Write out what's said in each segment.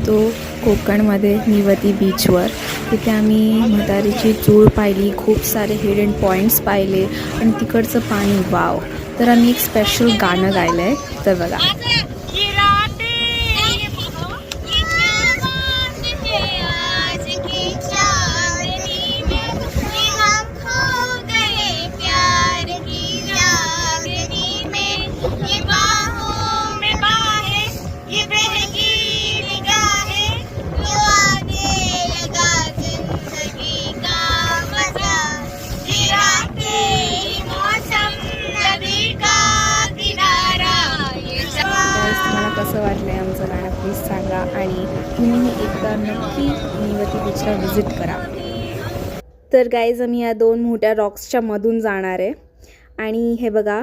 होतो कोकणमध्ये निवती बीचवर. तिथे आम्ही म्हातारीची चूळ पाहिली, खूप सारे हिडन पॉईंट्स पाहिले आणि तिकडचं पाणी वाव. तर आम्ही एक स्पेशल गाणं गायलं आहे, तर बघा. तुम्हाला कसं वाटलं आहे आमचं गाणं प्लीज सांगा आणि तुम्हीही एकदा नक्की निवती बीचला व्हिजिट करा. तर गाईज आम्ही या 2 मोठ्या रॉक्सच्या मधून जाणार आहे आणि हे बघा,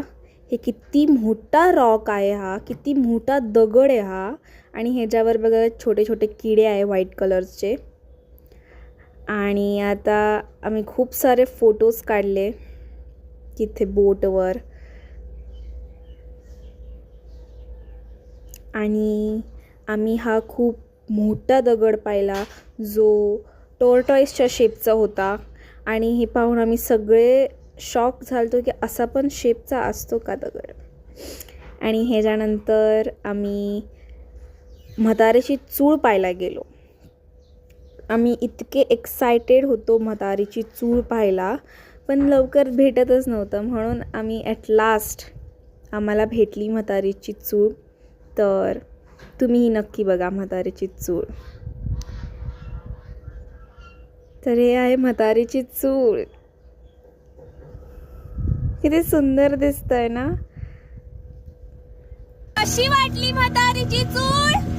हे किती मोठा रॉक आहे, हा किती मोठा दगड आहे हा. आणि ह्याच्यावर बघा छोटे छोटे किडे आहे व्हाईट कलरचे. आणि आता आम्ही खूप सारे फोटोज काढले तिथे बोटवर. आणि आम्ही हा खूप मोठा दगड पाहिला जो टॉर्टॉइसच्या शेपचा होता. आणि हे पाहून आम्ही सगळे शॉक झालतो की असा पण शेपचा असतो का दगड. आणि ह्याच्यानंतर आम्ही म्हातारीची चूळ पाहायला गेलो. आम्ही इतके एक्सायटेड होतो म्हातारीची चूळ पाहायला, पण लवकर भेटतच नव्हतं, म्हणून आम्ही ॲट लास्ट आम्हाला भेटली म्हातारीची चूळ. तर तुम्हीही नक्की बघा म्हातारीची चूळ. तर हे आहे म्हातारीची चूळ. किती सुंदर दिसतंय ना. कशी वाटली म्हातारीची चूळ?